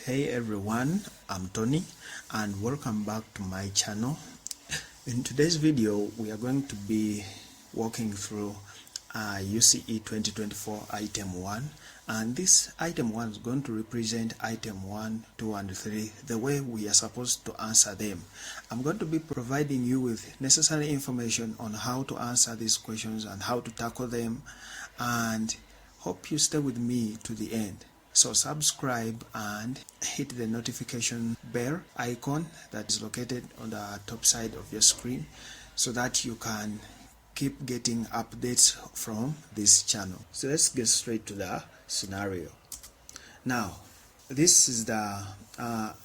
Hey everyone, I'm Tony and welcome back to my channel. In today's video we are going to be walking through UCE 2024 item 1, and this item 1 is going to represent item 1, 2 and 3 the way we are supposed to answer them. I'm going to be providing you with necessary information on how to answer these questions and how to tackle them, and hope you stay with me to the end. So subscribe and hit the notification bell icon that is located on the top side of your screen so that you can keep getting updates from this channel. So let's get straight to the scenario. Now, this is the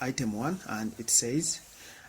item 1, and it says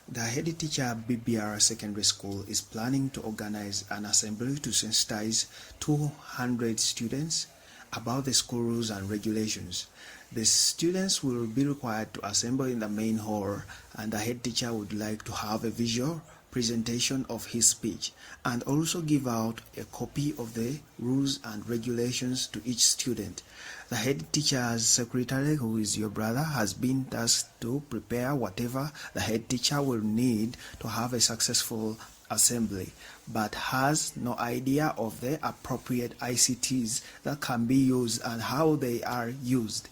the head teacher BBR Secondary School is planning to organize an assembly to sensitize 200 students about the school rules and regulations. The students will be required to assemble in the main hall, and the head teacher would like to have a visual presentation of his speech and also give out a copy of the rules and regulations to each student. The head teacher's secretary, who is your brother, has been tasked to prepare whatever the head teacher will need to have a successful assembly, but has no idea of the appropriate ICTs that can be used and how they are used.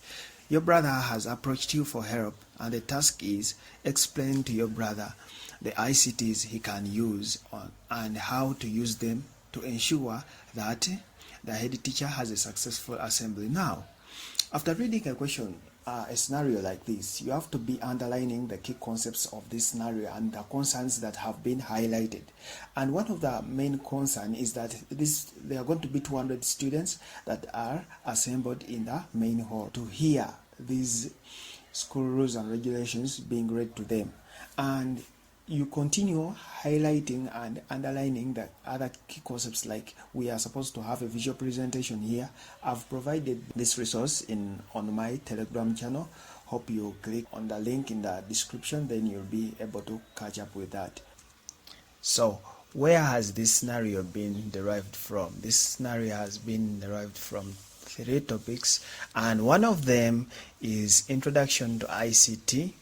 Your brother has approached you for help, and the task is explain to your brother the ICTs he can use and how to use them to ensure that the head teacher has a successful assembly. Now, after reading a question, a scenario like this, you have to be underlining the key concepts of this scenario and the concerns that have been highlighted. And one of the main concerns is that there are going to be 200 students that are assembled in the main hall to hear these school rules and regulations being read to them. And you continue highlighting and underlining the other key concepts, like we are supposed to have a visual presentation here. I've provided this resource on my Telegram channel. Hope you click on the link in the description, then you'll be able to catch up with that. So where has this scenario been derived from? This scenario has been derived from 3 topics, and one of them is Introduction to ICT,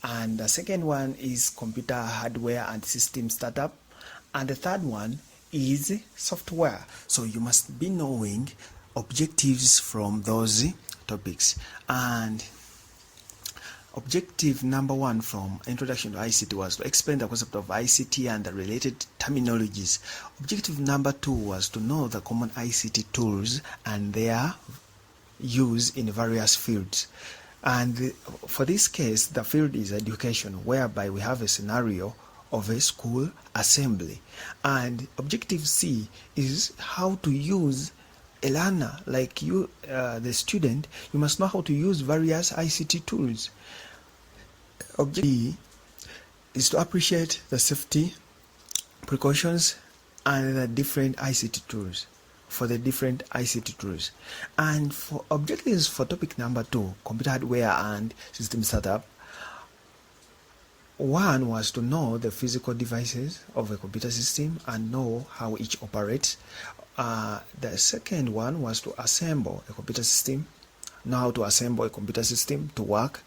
and the second one is Computer Hardware and System Startup, and the third one is Software. So you must be knowing objectives from those topics. And objective number 1 from Introduction to ICT was to explain the concept of ICT and the related terminologies. Objective number 2 was to know the common ICT tools and their use in various fields. And for this case, the field is education, whereby we have a scenario of a school assembly. And objective C is how to use a learner, like you, the student. You must know how to use various ICT tools. Objective D is to appreciate the safety precautions and the different ICT tools. For the different ICT tools. And for objectives for topic number 2, computer hardware and system startup, 1 was to know the physical devices of a computer system and know how each operates. The second one was to assemble a computer system, know how to assemble a computer system to work.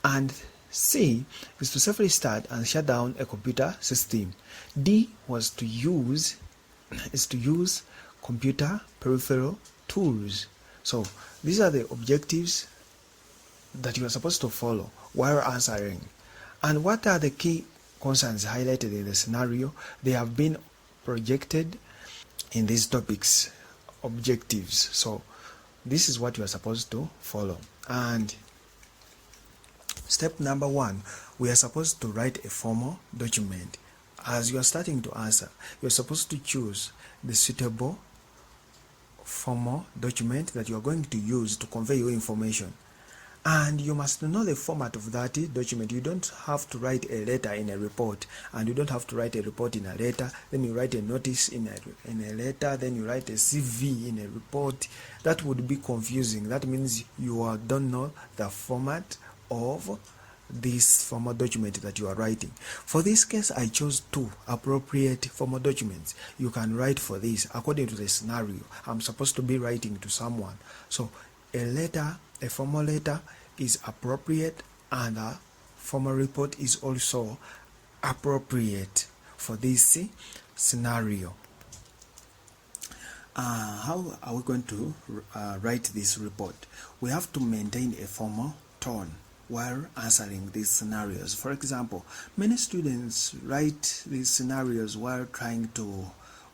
And C is to safely start and shut down a computer system. D was to use computer peripheral tools. So these are the objectives that you are supposed to follow while answering. And what are the key concerns highlighted in the scenario? They have been projected in these topics objectives. So this is what you are supposed to follow. And step number 1, we are supposed to write a formal document. As you are starting to answer, you are supposed to choose the suitable formal document that you are going to use to convey your information, and you must know the format of that document. You don't have to write a letter in a report, and you don't have to write a report in a letter, then you write a notice in a letter, then you write a CV in a report. That would be confusing. That means you don't know the format of this formal document that you are writing. For this case, I chose 2 appropriate formal documents. You can write for this according to the scenario. I'm supposed to be writing to someone, so a formal letter is appropriate and the formal report is also appropriate for this scenario. How are we going to write this report? We have to maintain a formal tone while answering these scenarios. For example, many students write these scenarios while trying to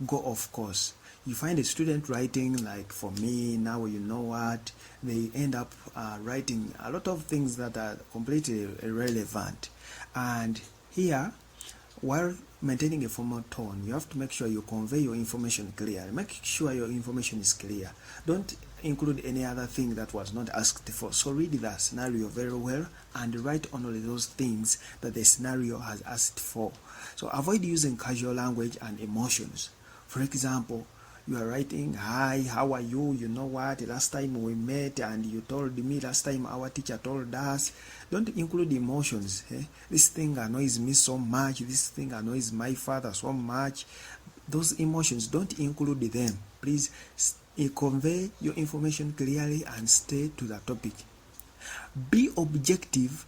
go off course. You find a student writing like, for me, now you know what, they end up writing a lot of things that are completely irrelevant. And here, while maintaining a formal tone, you have to make sure you convey your information clearly. Make sure your information is clear. Don't include any other thing that was not asked for. So read the scenario very well and write only those things that the scenario has asked for. So avoid using casual language and emotions. For example, you are writing, hi, how are you? You know what, last time we met and you told me, last time our teacher told us. Don't include emotions. This thing annoys me so much. This thing annoys my father so much. Those emotions, don't include them. Please convey your information clearly and stay to the topic. Be objective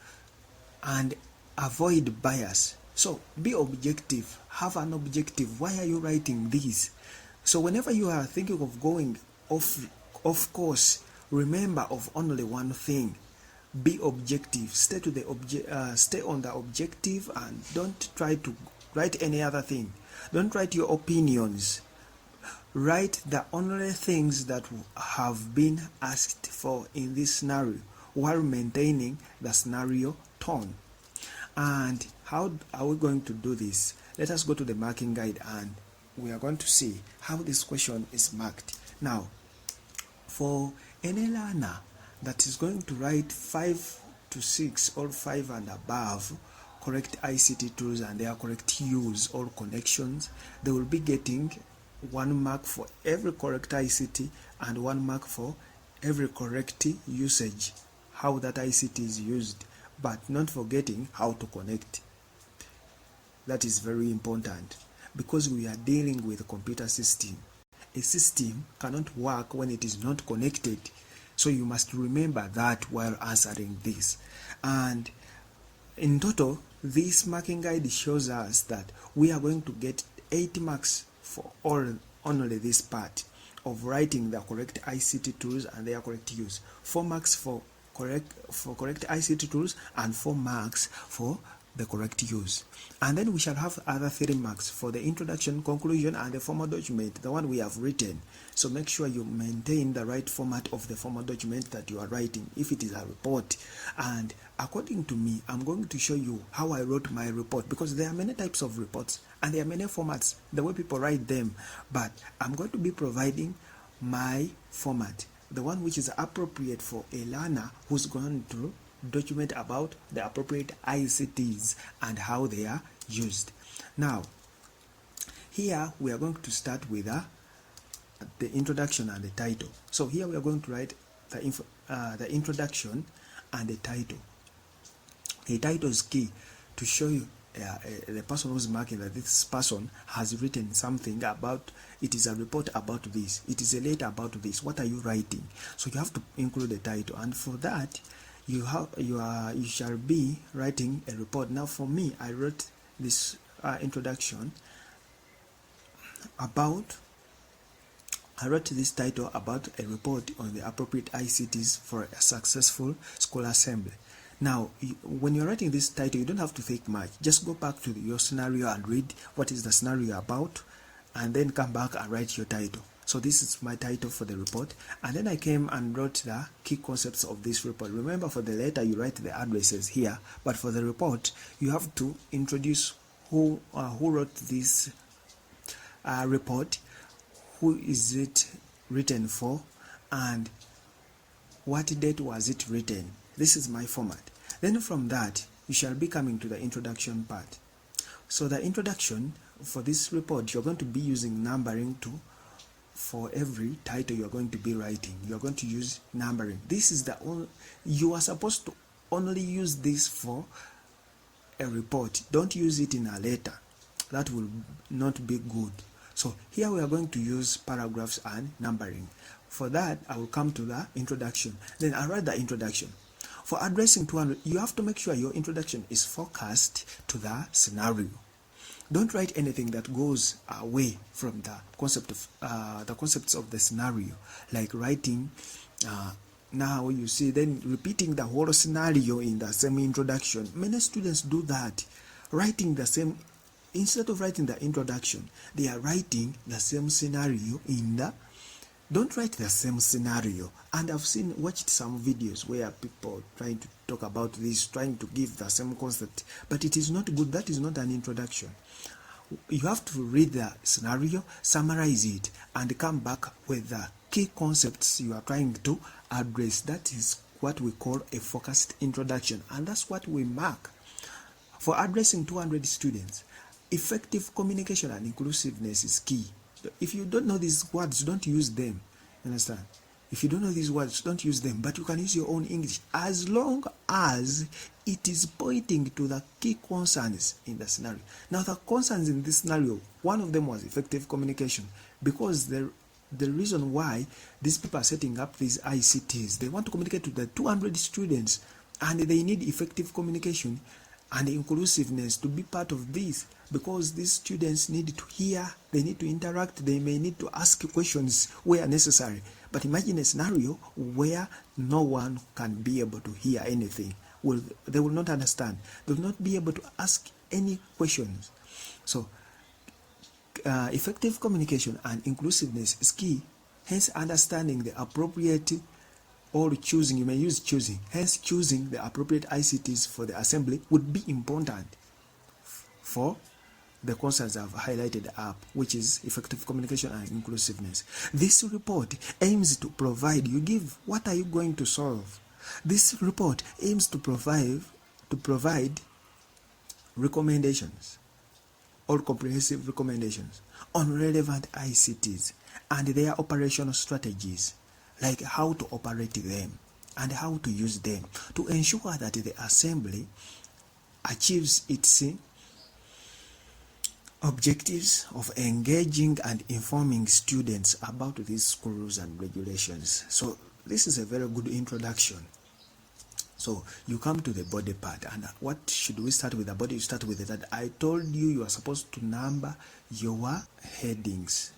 and avoid bias. So be objective. Have an objective. Why are you writing this? So whenever you are thinking of going off course, remember of only one thing. Be objective. Stay to the stay on the objective and don't try to write any other thing. Don't write your opinions. Write the only things that have been asked for in this scenario while maintaining the scenario tone. And how are we going to do this? Let us go to the marking guide and we are going to see how this question is marked. Now, for any learner that is going to write 5 to 6 or 5 and above correct ICT tools and their correct use or connections, they will be getting 1 mark for every correct ICT and 1 mark for every correct usage, how that ICT is used, but not forgetting how to connect. That is very important because we are dealing with a computer system. A system cannot work when it is not connected. So you must remember that while answering this. And in total, this marking guide shows us that we are going to get 8 marks for only this part of writing the correct ICT tools and their correct use. 4 marks for correct ICT tools and 4 marks for the correct use. And then we shall have other 3 marks for the introduction, conclusion, and the formal document, the one we have written. So make sure you maintain the right format of the formal document that you are writing if it is a report. And according to me, I'm going to show you how I wrote my report, because there are many types of reports and there are many formats, the way people write them. But I'm going to be providing my format, the one which is appropriate for a learner who's going to document about the appropriate ICTs and how they are used. Now, here we are going to start with the introduction and the title. So here we are going to write the introduction and the title. The title is key to show you the person who's marking that this person has written something about, it is a report about this, it is a letter about this. What are you writing? So you have to include the title, and for that you shall be writing a report. Now for me, I wrote this introduction about, I wrote this title about a report on the appropriate ICTs for a successful school assembly. Now, when you're writing this title, you don't have to think much. Just go back to your scenario and read what is the scenario about, and then come back and write your title. So this is my title for the report, and then I came and wrote the key concepts of this report. Remember, for the letter you write the addresses here, but for the report you have to introduce who wrote this report, who is it written for, and what date was it written. This is my format. Then from that you shall be coming to the introduction part. So the introduction for this report, you're going to be using numbering for every title you're going to be writing. You're going to use numbering. This is the only, you are supposed to only use this for a report. Don't use it in a letter. That will not be good. So here we are going to use paragraphs and numbering. For that, I will come to the introduction. Then I'll write the introduction. For addressing 200, you have to make sure your introduction is focused to the scenario. Don't write anything that goes away from the concept of the concepts of the scenario, like writing now you see, then repeating the whole scenario in the same introduction. Many students do that, writing the same, instead of writing the introduction, they are writing the same scenario in the, don't write the same scenario. And I've watched some videos where people trying to talk about this, trying to give the same concept, but it is not good. That is not an introduction. You have to read the scenario, summarize it, and come back with the key concepts you are trying to address. That is what we call a focused introduction, and that's what we mark. For addressing 200 students, effective communication and inclusiveness is key. If you don't know these words, don't use them. Understand? If you don't know these words, don't use them, but you can use your own English as long as it is pointing to the key concerns in the scenario. Now, the concerns in this scenario, one of them was effective communication, because the reason why these people are setting up these ICTS, they want to communicate to the 200 students, and they need effective communication and inclusiveness to be part of this, because these students need to hear, they need to interact, they may need to ask questions where necessary. But imagine a scenario where no one can be able to hear anything. They will not understand. They will not be able to ask any questions. So effective communication and inclusiveness is key. Hence, understanding the appropriate, or choosing, you may use choosing, hence choosing the appropriate ICTs for the assembly would be important for the concerns I've highlighted up, which is effective communication and inclusiveness. This report aims to provide, you give, what are you going to solve? This report aims to provide recommendations, or comprehensive recommendations on relevant ICTs and their operational strategies, like how to operate them and how to use them to ensure that the assembly achieves its objectives of engaging and informing students about these school rules and regulations. So this is a very good introduction. So you come to the body part, and what should we start with? The body, you start with that. I told you are supposed to number your headings.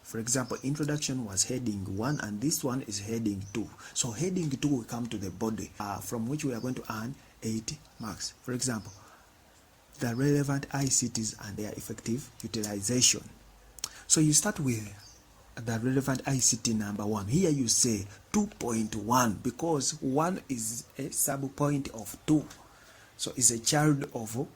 For example, introduction was heading 1 and this one is heading 2. So heading 2 will come to the body, from which we are going to earn 8 marks. For example, the relevant ICTs and their effective utilization. So you start with the relevant ICT number 1. Here you say 2.1 because 1 is a sub point of 2. So it's a child of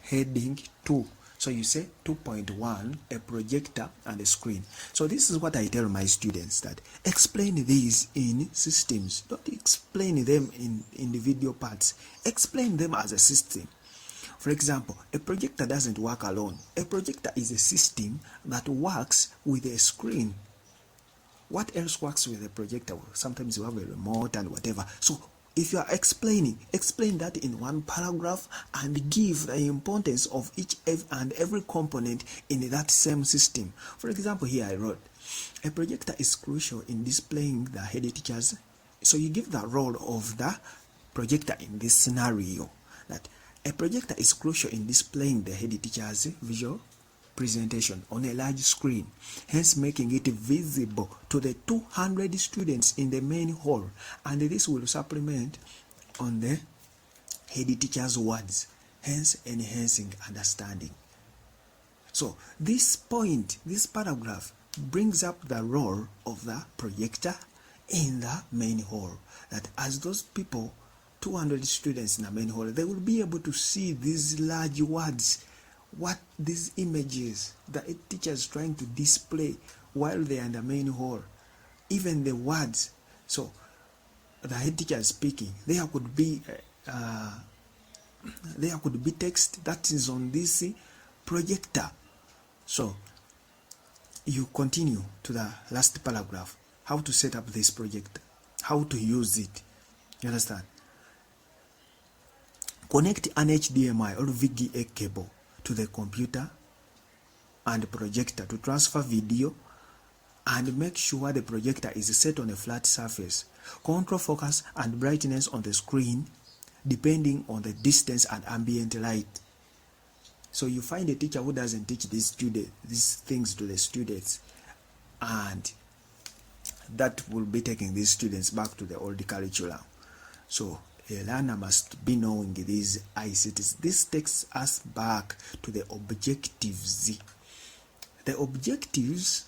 heading 2. So you say 2.1, a projector and a screen. So this is what I tell my students, that explain these in systems. Don't explain them in individual parts. Explain them as a system. For example, a projector doesn't work alone. A projector is a system that works with a screen. What else works with a projector? Sometimes you have a remote and whatever. So if you are explaining, explain that in one paragraph and give the importance of each and every component in that same system. For example, here I wrote, a projector is crucial in displaying the head teachers. So you give the role of the projector in this scenario, that a projector is crucial in displaying the head teacher's visual presentation on a large screen, hence making it visible to the 200 students in the main hall, and this will supplement on the head teacher's words, hence enhancing understanding. So this point, this paragraph brings up the role of the projector in the main hall, that as those people, 200 students in the main hall, they will be able to see these large words, what these images the teacher is trying to display while they are in the main hall, even the words. So the head teacher is speaking, there could be text that is on this projector. So you continue to the last paragraph, how to set up this projector, how to use it. You understand? Connect an HDMI or VGA cable to the computer and projector to transfer video and make sure the projector is set on a flat surface. Control focus and brightness on the screen depending on the distance and ambient light. So you find a teacher who doesn't teach these things to the students, and that will be taking these students back to the old curriculum. So a learner must be knowing these ICTs. This takes us back to the objectives. The objectives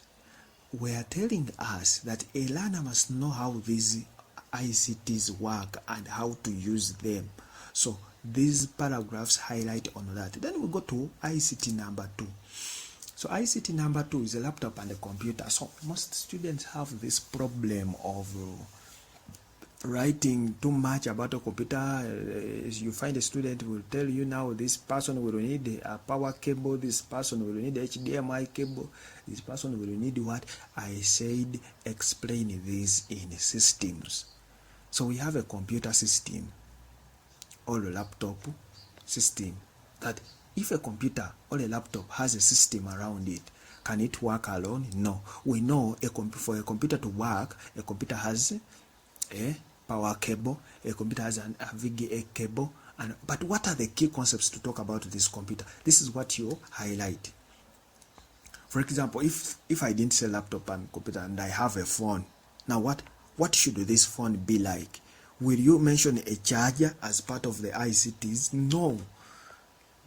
were telling us that a learner must know how these ICTs work and how to use them. So these paragraphs highlight on that. Then we go to ICT number 2. So ICT number 2 is a laptop and a computer. So most students have this problem of writing too much about a computer. You find a student will tell you now this person will need a power cable, this person will need HDMI cable, this person will need what? I said explain this in systems. So we have a computer system or a laptop system, that if a computer or a laptop has a system around it, can it work alone? No. We know for a computer to work, a computer has a power cable, a computer has a VGA cable, but what are the key concepts to talk about this computer? This is what you highlight. For example, if I didn't say laptop and computer and I have a phone, now what should this phone be like? Will you mention a charger as part of the ICTs? No.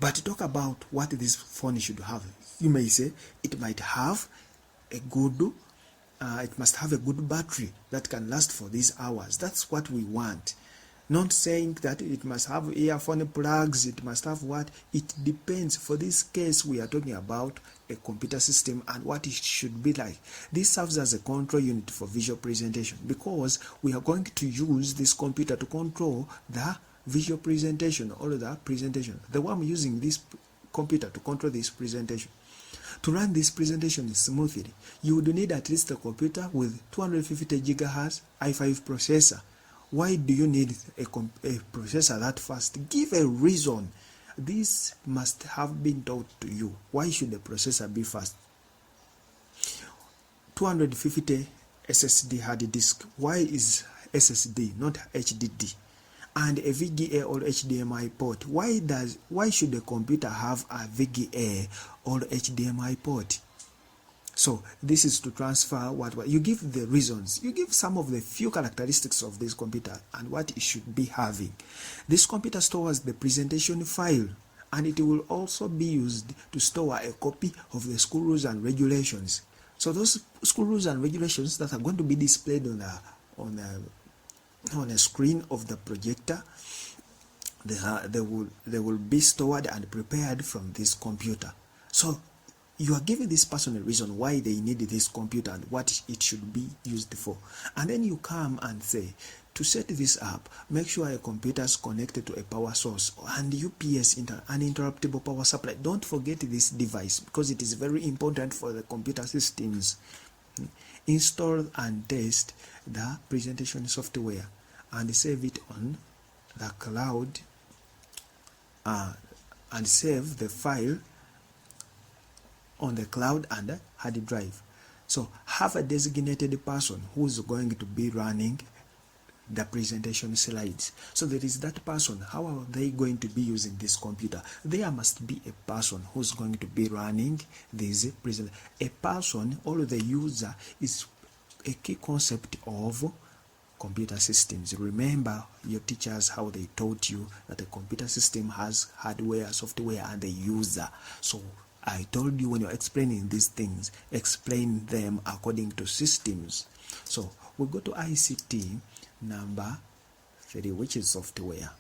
But talk about what this phone should have. You may say it might have a good it must have a good battery that can last for these hours. That's what we want. Not saying that it must have earphone plugs, it must have what? It depends. For this case, we are talking about a computer system and what it should be like. This serves as a control unit for visual presentation, because we are going to use this computer to control the visual presentation or the presentation. The one using this computer to control this presentation. To run this presentation smoothly, you would need at least a computer with 250 GHz i5 processor. Why do you need a processor that fast? Give a reason. This must have been taught to you. Why should the processor be fast? 250 SSD hard disk. Why is SSD not HDD? And a VGA or HDMI port. Why should a computer have a VGA or HDMI port? So this is to transfer what you give the reasons. You give some of the few characteristics of this computer and what it should be having. This computer stores the presentation file, and it will also be used to store a copy of the school rules and regulations. So those school rules and regulations that are going to be displayed on a screen of the projector, they will be stored and prepared from this computer. So you are giving this person a reason why they need this computer and what it should be used for. And then you come and say, to set this up, make sure your computer is connected to a power source and UPS, uninterruptible power supply. Don't forget this device, because it is very important for the computer systems. Install and test the presentation software and save it on the cloud, and save the file on the cloud and hard drive. So have a designated person who is going to be running the presentation slides. So there is that person. How are they going to be using this computer? There must be a person who's going to be running this presentation. A person or the user is a key concept of computer systems. Remember your teachers, how they taught you that a computer system has hardware, software, and the user. So I told you, when you're explaining these things, explain them according to systems. So we go to ICT number 3, which is software.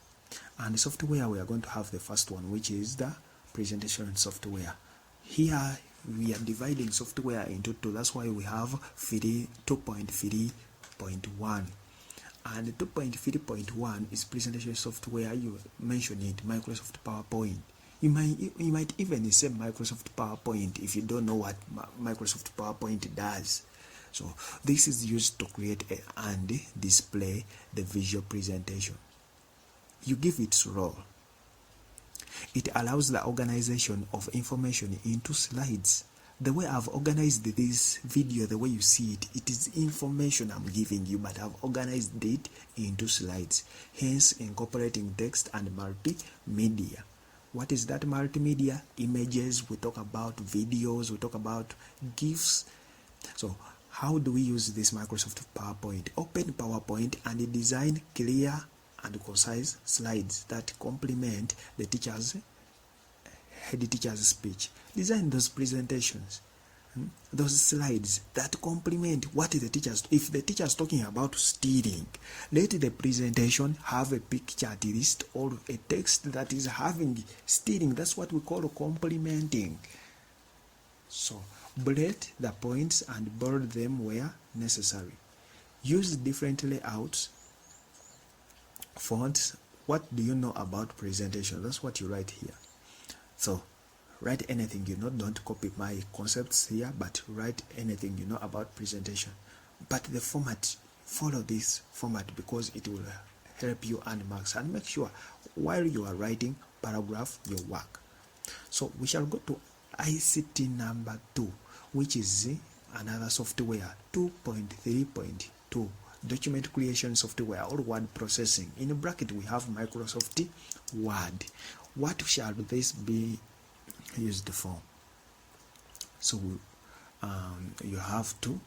And software, we are going to have the first one, which is the presentation software. Here we are dividing software into two. That's why we have 2.3.1. And 2.3.1 is presentation software. You mention it, Microsoft PowerPoint. You might even say Microsoft PowerPoint if you don't know what Microsoft PowerPoint does. So this is used to create and display the visual presentation. You give its role. It allows the organization of information into slides the way I've organized this video, the way you see it, it is information I'm giving you, but I've organized it into slides, hence incorporating text and multimedia. What is that multimedia? Images, we talk about videos, we talk about GIFs. So how do we use this Microsoft PowerPoint? Open PowerPoint and design clear and concise slides that complement the head teacher's speech. Design those presentations, those slides that complement what the teacher's. If the teacher is talking about steering, let the presentation have a picture at least, or a text that is having steering. That's what we call complementing. So bullet the points and bold them where necessary. Use different layouts, fonts. What do you know about presentation? That's what you write here. So write anything you know. Don't copy my concepts here, but write anything you know about presentation. But the format, follow this format because it will help you earn marks. And make sure while you are writing paragraph your work. So we shall go to ICT number 2, which is another software, 2.3.2, document creation software or word processing. In bracket we have Microsoft Word. What shall this be used for? So you have to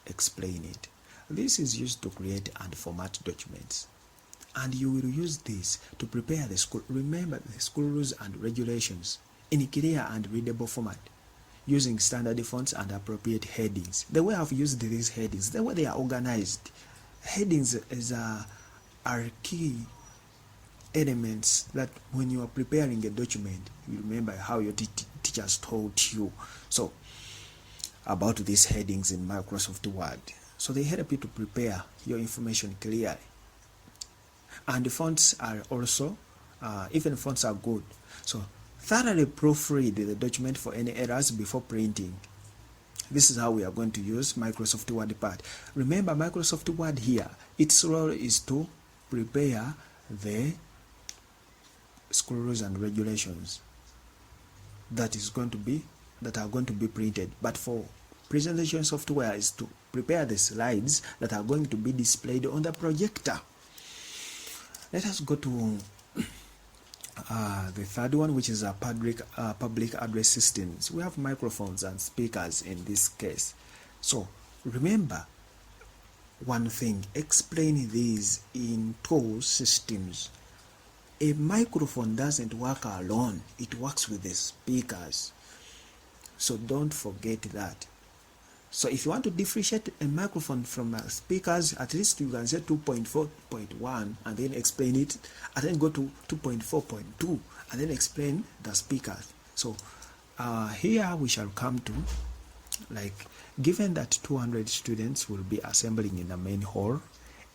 explain it. This is used to create and format documents, and you will use this to prepare the school. Remember the school rules and regulations in clear and readable format, using standard fonts and appropriate headings. The way I've used these headings, the way they are organized, headings are key elements that when you are preparing a document, you remember how your teachers taught you so about these headings in Microsoft Word. So they help you to prepare your information clearly. And the fonts are also, even fonts are good. So thoroughly proofread the document for any errors before printing. This is how we are going to use Microsoft Word part. Remember Microsoft Word here, its role is to prepare the school rules and regulations that are going to be printed. But for presentation software is to prepare the slides that are going to be displayed on the projector. Let us go to the third one, which is a public address systems. We have microphones and speakers in this case. So remember one thing, explain these in two systems. A microphone doesn't work alone, it works with the speakers. So don't forget that. So if you want to differentiate a microphone from speakers, at least you can say 2.4.1 and then explain it, and then go to 2.4.2 and then explain the speakers. So here we shall come to, like, given that 200 students will be assembling in the main hall,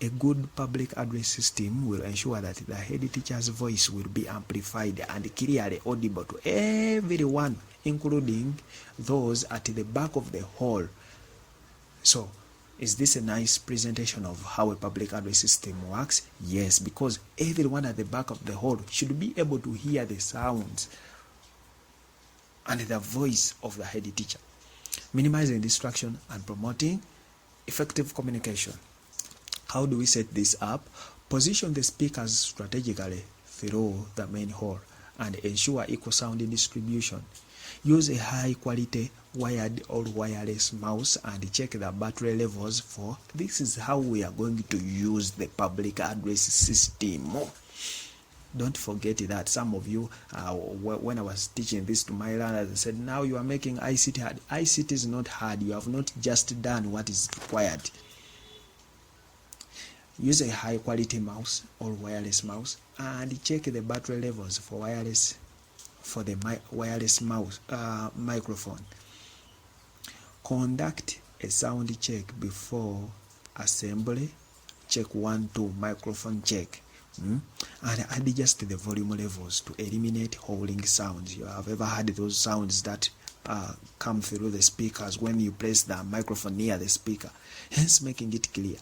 a good public address system will ensure that the head teacher's voice will be amplified and clearly audible to everyone, including those at the back of the hall. So, is this a nice presentation of how a public address system works? Yes, because everyone at the back of the hall should be able to hear the sounds and the voice of the head teacher, minimizing distraction and promoting effective communication. How do we set this up? Position the speakers strategically through the main hall and ensure equal sound distribution. Use a high quality wired or wireless mouse and check the battery levels for. This is how we are going to use the public address system. Don't forget that. Some of you, when I was teaching this to my learners, I said, now you are making ICT hard. ICT is not hard. You have not just done what is required. Use a high quality mouse or wireless mouse and check the battery levels for the wireless mouse microphone. Conduct a sound check before assembly. Check 1, 2, microphone check. And adjust the volume levels to eliminate howling sounds. You have ever heard those sounds that come through the speakers when you place the microphone near the speaker, hence making it clear.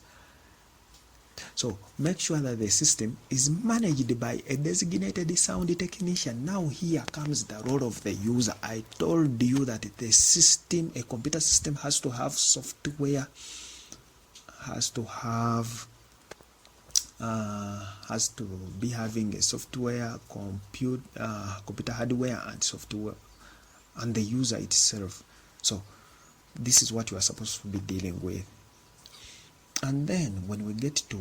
So make sure that the system is managed by a designated sound technician. Now here comes the role of the user. I told you that the system, a computer system, has to have software, has to be having a software, computer hardware and software, and the user itself. So this is what you are supposed to be dealing with. And then when we get to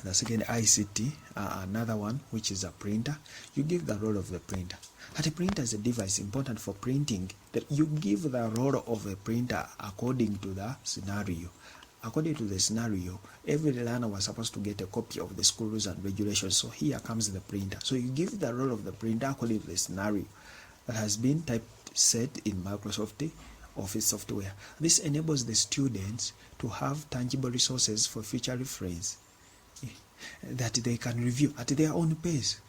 the second ICT, another one, which is a printer, you give the role of the printer. That a printer is a device important for printing, that you give the role of a printer according to the scenario. According to the scenario, every learner was supposed to get a copy of the school rules and regulations. So here comes the printer. So you give the role of the printer according to the scenario that has been set in Microsoft Office software. This enables the students to have tangible resources for future reference that they can review at their own pace.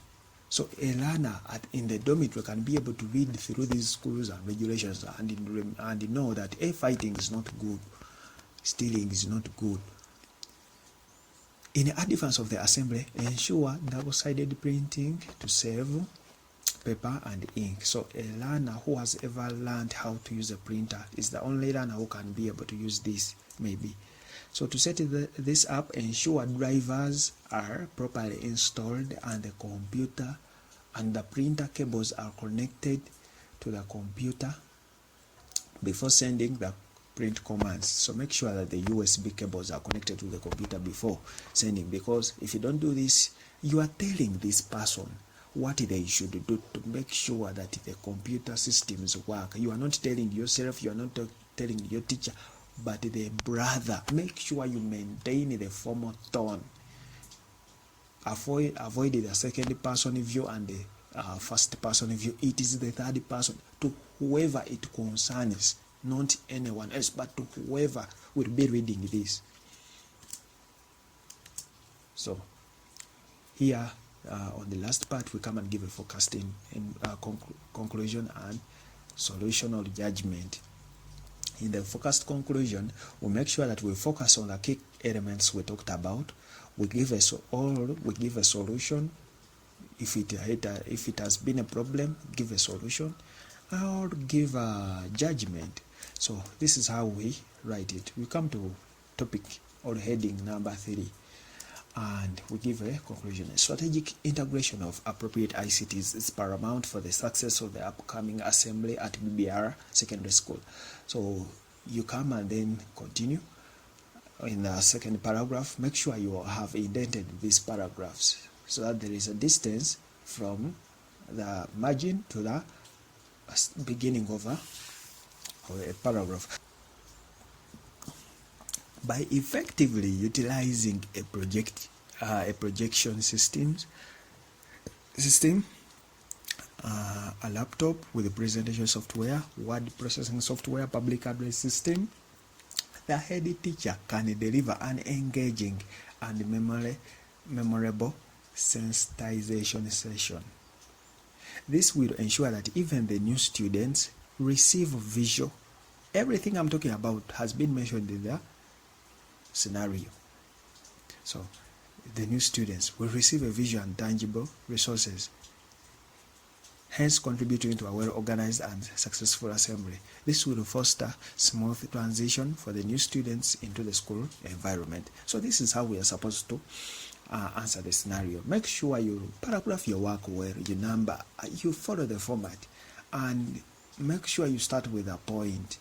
So a learner in the dormitory can be able to read through these schools and regulations and know that fighting is not good, stealing is not good. In advance of the assembly, ensure double-sided printing to save paper and ink. So a learner who has ever learned how to use a printer is the only learner who can be able to use this, maybe. So to set this up, ensure drivers are properly installed and the computer and the printer cables are connected to the computer before sending the print commands. So make sure that the USB cables are connected to the computer before sending, because if you don't do this, you are telling this person what they should do to make sure that the computer systems work. You are not telling yourself, you are not telling your teacher, but the brother. Make sure you maintain the formal tone. Avoid the second person view and the first person view. It is the third person, to whoever it concerns, not anyone else, but to whoever will be reading this. So here on the last part, we come and give a forecasting in conclusion and solution or judgment. In the forecast conclusion, we make sure that we focus on the key elements we talked about. We give a solution. If it has been a problem, give a solution, or give a judgment. So this is how we write it. We come to topic or heading number 3. And we give a conclusion. Strategic integration of appropriate ICTs is paramount for the success of the upcoming assembly at BBR Secondary School. So you come and then continue. In the second paragraph, make sure you have indented these paragraphs so that there is a distance from the margin to the beginning of a paragraph. By effectively utilizing a projection system, a laptop with a presentation software, word processing software, public address system, the head teacher can deliver an engaging and memorable sensitization session. This will ensure that even the new students receive visual. Everything I'm talking about has been mentioned in the scenario. So the new students will receive a visual and tangible resources, hence contributing to a well-organized and successful assembly. This will foster smooth transition for the new students into the school environment. So this is how we are supposed to answer the scenario. Make sure you paragraph your work well, you number, you follow the format, and make sure you start with a point,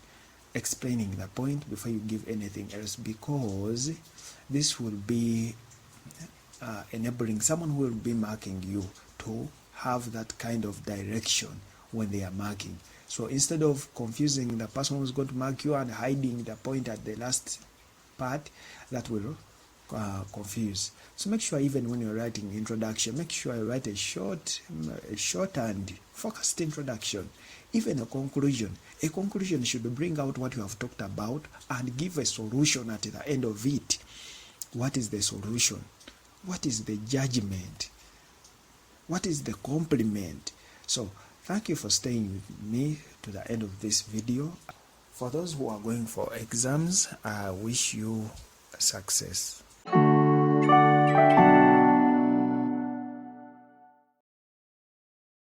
explaining the point before you give anything else, because this will be enabling someone who will be marking you to have that kind of direction when they are marking. So instead of confusing the person who's going to mark you and hiding the point at the last part, that will confuse. So make sure even when you're writing introduction, make sure you write a short and focused introduction. Even a conclusion should bring out what you have talked about and give a solution at the end of it. What is the solution? What is the judgment? What is the compliment? So thank you for staying with me to the end of this video. For those who are going for exams, I wish you success.